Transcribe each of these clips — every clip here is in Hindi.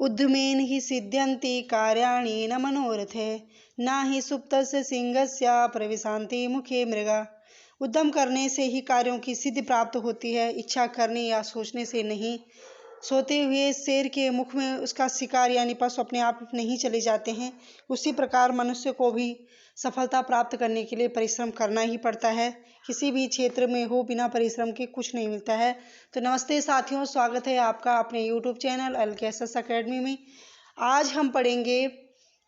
उद्यमेन हि सिद्ध्यन्ति कार्याणि न मनोरथे न हि सुप्तस्य सिंहस्य प्रविशन्ति मुखे मृगा। उद्यम करने से ही कार्यों की सिद्धि प्राप्त होती है, इच्छा करने या सोचने से नहीं। सोते हुए शेर के मुख में उसका शिकार यानी पशु अपने आप नहीं चले जाते हैं। उसी प्रकार मनुष्य को भी सफलता प्राप्त करने के लिए परिश्रम करना ही पड़ता है। किसी भी क्षेत्र में हो, बिना परिश्रम के कुछ नहीं मिलता है। तो नमस्ते साथियों, स्वागत है आपका अपने यूट्यूब चैनल LKSS अकेडमी में। आज हम पढ़ेंगे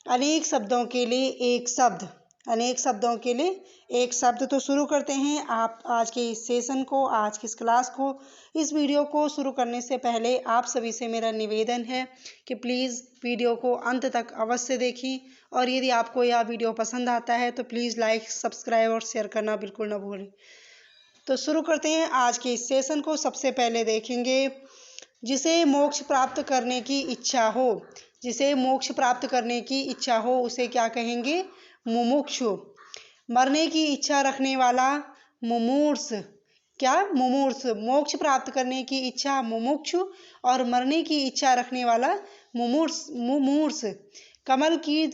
अनेक शब्दों के लिए एक शब्द। अनेक शब्दों के लिए एक शब्द। तो शुरू करते हैं आप आज के इस सेशन को, आज की इस क्लास को। इस वीडियो को शुरू करने से पहले आप सभी से मेरा निवेदन है कि प्लीज़ वीडियो को अंत तक अवश्य देखें, और यदि आपको यह वीडियो पसंद आता है तो प्लीज़ लाइक, सब्सक्राइब और शेयर करना बिल्कुल ना भूलें। तो शुरू करते हैं आज के इस सेशन को। सबसे पहले देखेंगे जिसे मोक्ष प्राप्त करने की इच्छा हो। जिसे मोक्ष प्राप्त करने की इच्छा हो उसे क्या कहेंगे? मुमुक्षु। मरने की इच्छा रखने वाला मुमूर्ष। क्या? मुमूर्ष। मोक्ष प्राप्त करने की इच्छा मुमुक्षु और मरने की इच्छा रखने वाला मुमूर्ष। कमल की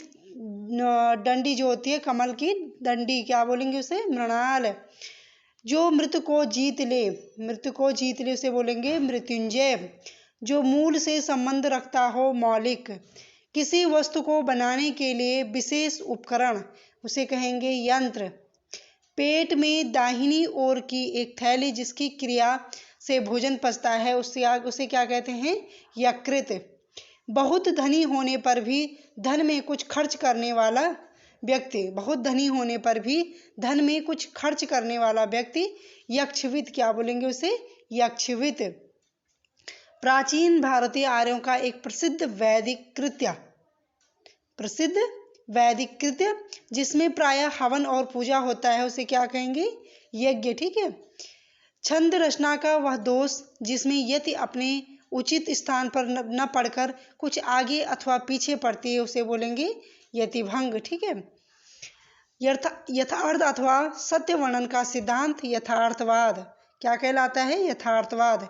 डंडी जो होती है, कमल की डंडी क्या बोलेंगे उसे? मृणाल। जो मृत्यु को जीत ले, मृत्यु को जीत ले उसे बोलेंगे मृत्युंजय। जो मूल से संबंध रखता हो, मौलिक। किसी वस्तु को बनाने के लिए विशेष उपकरण उसे कहेंगे यंत्र। पेट में दाहिनी ओर की एक थैली जिसकी क्रिया से भोजन पचता है उसे क्या कहते हैं? यकृत। बहुत धनी होने पर भी धन में कुछ खर्च करने वाला व्यक्ति, बहुत धनी होने पर भी धन में कुछ खर्च करने वाला व्यक्ति यक्षवित। क्या बोलेंगे उसे? यक्षवित। प्राचीन भारतीय आर्यों का एक प्रसिद्ध वैदिक कृत्य जिसमें प्रायः हवन और पूजा होता है उसे क्या कहेंगे? यज्ञ। ठीक है। छंद रचना का वह दोष जिसमें यति अपने उचित स्थान पर न पढ़कर कुछ आगे अथवा पीछे पढ़ती है उसे बोलेंगे यतिभंग। ठीक है। यथार्थ अथवा सत्य वर्णन का सिद्धांत यथार्थवाद। क्या कहलाता है? यथार्थवाद।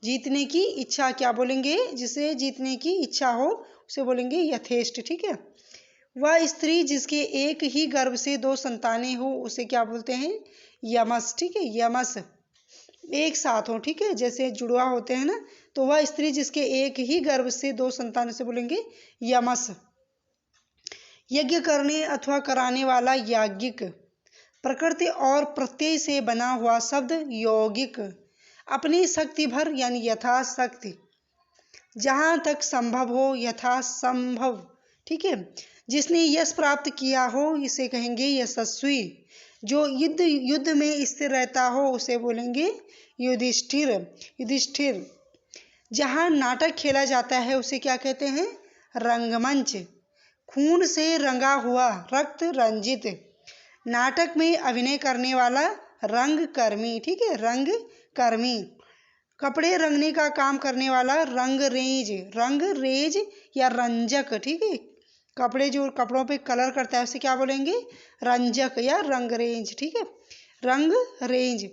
जीतने की इच्छा क्या बोलेंगे? जिसे जीतने की इच्छा हो उसे बोलेंगे यथेष्ट। ठीक है। वह स्त्री जिसके एक ही गर्भ से 2 संतानें हो उसे क्या बोलते हैं? यमस। ठीक है। यमस। एक साथ हो, ठीक है, जैसे जुड़वा होते हैं ना, तो वह स्त्री जिसके एक ही गर्भ से 2 संतान से बोलेंगे यमस। यज्ञ करने अथवा कराने वाला याज्ञिक। प्रकृति और प्रत्यय से बना हुआ शब्द यौगिक। अपनी शक्ति भर यानी यथाशक्ति। जहाँ तक संभव हो, यथासंभव। ठीक है। जिसने यश प्राप्त किया हो इसे कहेंगे यशस्वी। जो युद्ध में स्थिर रहता हो उसे बोलेंगे युधिष्ठिर। जहाँ नाटक खेला जाता है उसे क्या कहते हैं? रंगमंच। खून से रंगा हुआ, रक्त रंजित। नाटक में अभिनय करने वाला रंगकर्मी। ठीक है। रंगकर्मी। कपड़े रंगने का काम करने वाला रंगरेज या रंजक। ठीक है। कपड़ों पे कलर करता है उसे क्या बोलेंगे? रंजक या रंगरेज। ठीक है। रंगरेज।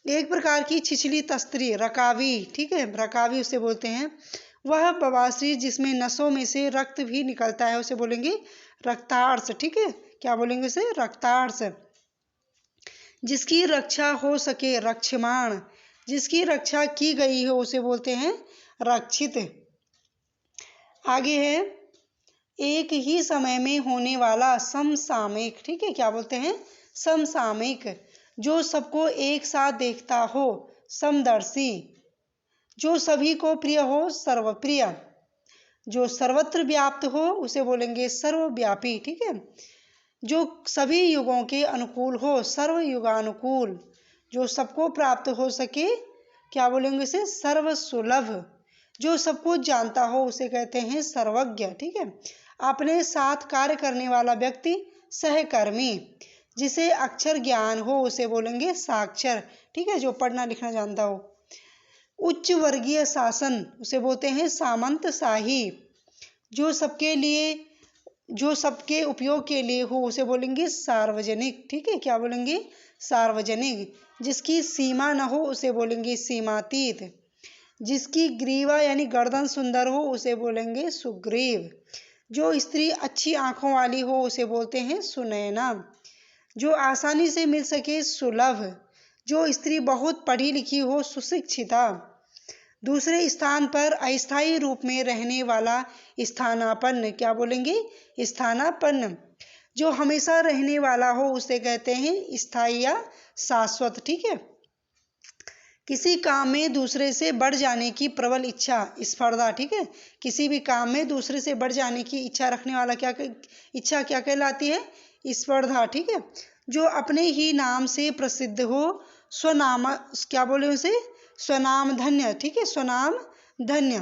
एक प्रकार की छिछली तस्त्री, रकावी। ठीक है। रकावी उसे बोलते हैं। वह बवासीर जिसमें नसों में से रक्त भी निकलता है उसे बोलेंगे रक्तार्स। ठीक है। क्या बोलेंगे उसे? रक्तार्स। जिसकी रक्षा हो सके, रक्षमाण। जिसकी रक्षा की गई हो उसे बोलते हैं रक्षित। आगे है एक ही समय में होने वाला समसामयिक। ठीक है। क्या बोलते हैं? समसामयिक। जो सबको एक साथ देखता हो, समदर्शी। जो सभी को प्रिय हो, सर्वप्रिय। जो सर्वत्र व्याप्त हो उसे बोलेंगे सर्वव्यापी। ठीक है। जो सभी युगों के अनुकूल हो, सर्वयुगानुकूल। जो सबको प्राप्त हो सके, क्या बोलेंगे उसे? सर्वसुलभ। जो सबको जानता हो उसे कहते हैं सर्वज्ञ। ठीक है। अपने साथ कार्य करने वाला व्यक्ति सहकर्मी। जिसे अक्षर ज्ञान हो उसे बोलेंगे साक्षर। ठीक है। जो पढ़ना लिखना जानता हो। उच्च वर्गीय शासन उसे बोलते हैं सामंतशाही। जो सबके उपयोग के लिए हो उसे बोलेंगे सार्वजनिक। ठीक है। क्या बोलेंगे? सार्वजनिक। जिसकी सीमा न हो उसे बोलेंगे सीमातीत। जिसकी ग्रीवा यानी गर्दन सुंदर हो उसे बोलेंगे सुग्रीव। जो स्त्री अच्छी आंखों वाली हो उसे बोलते हैं सुनैना। जो आसानी से मिल सके सुलभ। जो स्त्री बहुत पढ़ी लिखी हो सुशिक्षिता। दूसरे स्थान पर अस्थायी रूप में रहने वाला स्थानापन्न, क्या बोलेंगे स्थानापन्न। जो हमेशा रहने वाला हो उसे कहते हैं स्थायी या शाश्वत, ठीक है। किसी काम में दूसरे से बढ़ जाने की प्रबल इच्छा स्पर्धा, ठीक है। किसी भी काम में दूसरे से बढ़ जाने की इच्छा रखने वाला इच्छा क्या कहलाती है स्पर्धा, ठीक है। जो अपने ही नाम से प्रसिद्ध हो स्वनाम, क्या बोले उसे स्वनाम धन्य, ठीक है स्वनाम धन्य।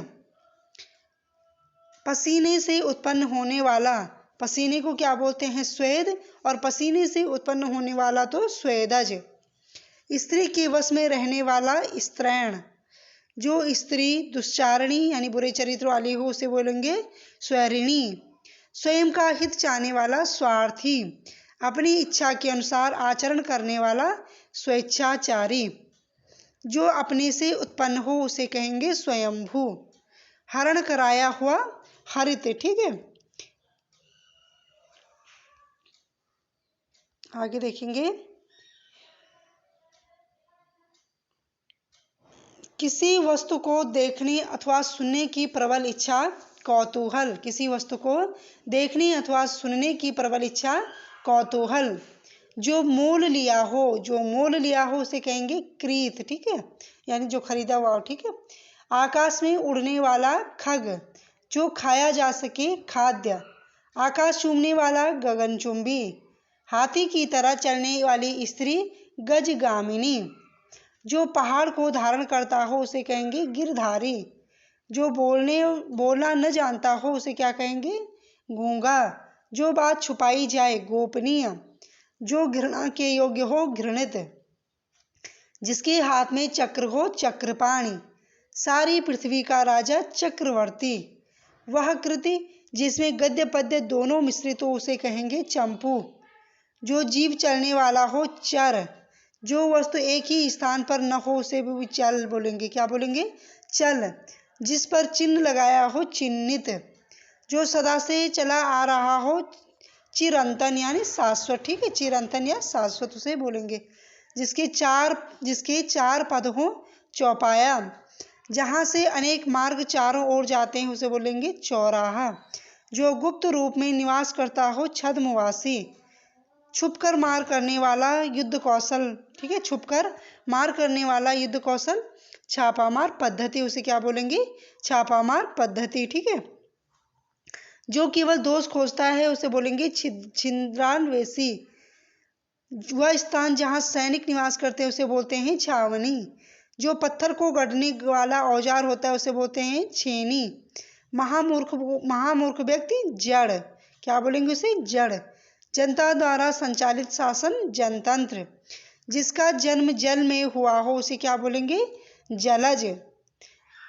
पसीने से उत्पन्न होने वाला, पसीने को क्या बोलते हैं स्वेद, और पसीने से उत्पन्न होने वाला तो स्वेदज। स्त्री के वश में रहने वाला स्त्रैण। जो स्त्री दुश्चारणी यानी बुरे चरित्र वाली हो उसे बोलेंगे स्वैरिणी। स्वयं का हित चाहने वाला स्वार्थी। अपनी इच्छा के अनुसार आचरण करने वाला स्वेच्छाचारी। जो अपने से उत्पन्न हो उसे कहेंगे स्वयंभू। हरण कराया हुआ हरित, ठीक है। आगे देखेंगे। किसी वस्तु को देखने अथवा सुनने की प्रबल इच्छा कौतूहल। किसी वस्तु को देखने अथवा सुनने की प्रबल इच्छा कौतूहल। जो मोल लिया हो, जो मोल लिया हो उसे कहेंगे क्रीत, ठीक है यानी जो खरीदा हुआ हो, ठीक है। आकाश में उड़ने वाला खग। जो खाया जा सके खाद्य। आकाश चूमने वाला गगनचुंबी। हाथी की तरह चलने वाली स्त्री गजगामिनी। जो पहाड़ को धारण करता हो उसे कहेंगे गिरधारी। जो बोलना न जानता हो उसे क्या कहेंगे गूंगा। जो बात छुपाई जाए गोपनीय। जो घृणा के योग्य हो घृणित। जिसके हाथ में चक्र हो चक्रपाणी। सारी पृथ्वी का राजा चक्रवर्ती। वह कृति जिसमें गद्य पद्य दोनों मिश्रित हो उसे कहेंगे चंपू। जो जीव चलने वाला हो चर। जो वस्तु एक ही स्थान पर न हो उसे भी चल बोलेंगे, क्या बोलेंगे चल। जिस पर चिन्ह लगाया हो चिन्हित। जो सदा से चला आ रहा हो चिरंतन यानी शाश्वत, ठीक है चिरंतन या शाश्वत उसे बोलेंगे। जिसके चार पद हो चौपाया। जहाँ से अनेक मार्ग चारों ओर जाते हैं उसे बोलेंगे चौराहा। जो गुप्त रूप में निवास करता हो छद्मवासी। छुपकर मार करने वाला युद्ध कौशल, ठीक है छुपकर मार करने वाला युद्ध कौशल छापामार पद्धति उसे क्या बोलेंगे छापामार पद्धति, ठीक है। जो केवल दोष खोजता है उसे बोलेंगे छिद्रान्वेषी। वह स्थान जहाँ सैनिक निवास करते हैं उसे बोलते हैं छावनी। जो पत्थर को गढ़ने वाला औजार होता है उसे बोलते हैं छेनी। महामूर्ख व्यक्ति जड़, क्या बोलेंगे उसे जड़। जनता द्वारा संचालित शासन जनतंत्र। जिसका जन्म जल में हुआ हो उसे क्या बोलेंगे जलज।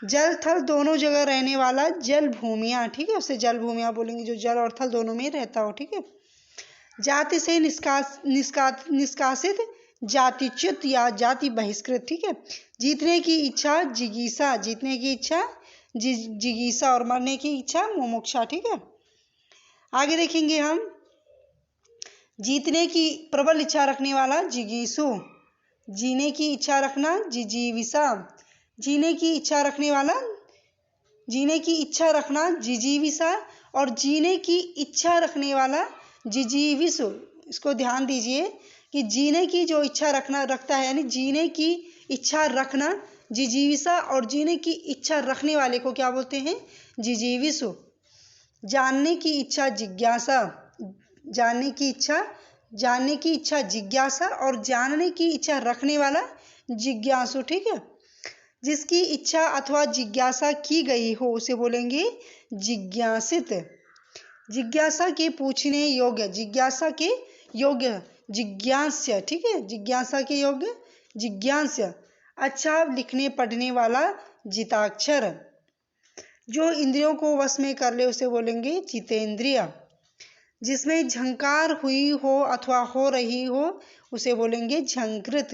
जल थल दोनों जगह रहने वाला जल भूमिया, ठीक है उसे जल भूमिया बोलेंगे जो जल और थल दोनों में रहता हो, ठीक है। जाति से निष्कासित जातिच्युत या जाति बहिष्कृत, ठीक है। जीतने की इच्छा जिगीसा, जीतने की इच्छा जिगीसा और मरने की इच्छा मुमुक्षा, ठीक है। आगे देखेंगे हम। जीतने की प्रबल इच्छा रखने वाला जिगीसु। जीने की इच्छा रखना जिजीविसा। जीने की इच्छा रखने वाला जीने की इच्छा रखना जिजीविसा और जीने की इच्छा रखने वाला जिजीविसु। इसको ध्यान दीजिए कि जीने की जो इच्छा रखता है यानी जीने की इच्छा रखना जिजीविसा और जीने की इच्छा रखने वाले को क्या बोलते हैं जिजीविसु। जानने की इच्छा जिज्ञासा। जानने की इच्छा जिज्ञासा और जानने की इच्छा रखने वाला जिज्ञासु, ठीक है। जिसकी इच्छा अथवा जिज्ञासा की गई हो उसे बोलेंगे जिज्ञासित। जिज्ञासा के पूछने योग्य, जिज्ञासा के योग्य जिज्ञास्य, ठीक है जिज्ञासा के योग्य जिज्ञास्य। अच्छा लिखने पढ़ने वाला जिताक्षर। जो इंद्रियों को वश में कर ले उसे बोलेंगे जितेंद्रिय। जिसमें झंकार हुई हो अथवा हो रही हो उसे बोलेंगे झंकृत।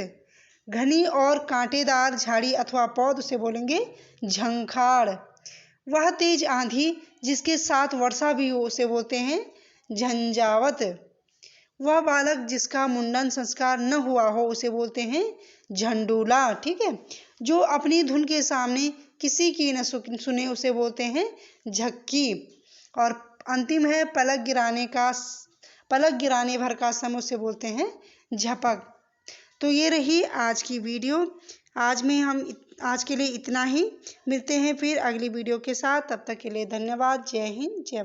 घनी और कांटेदार झाड़ी अथवा पौध उसे बोलेंगे झंखाड़। वह तेज आंधी जिसके साथ वर्षा भी हो उसे बोलते हैं झंझावत। वह बालक जिसका मुंडन संस्कार न हुआ हो उसे बोलते हैं झंडूला। ठीक है, जो अपनी धुन के सामने किसी की न सुने उसे बोलते हैं झक्की। और अंतिम है पलक गिराने भर का समय उसे बोलते हैं झपक। तो ये रही आज की वीडियो। आज के लिए इतना ही। मिलते हैं फिर अगली वीडियो के साथ। तब तक के लिए धन्यवाद। जय हिंद, जय भारत।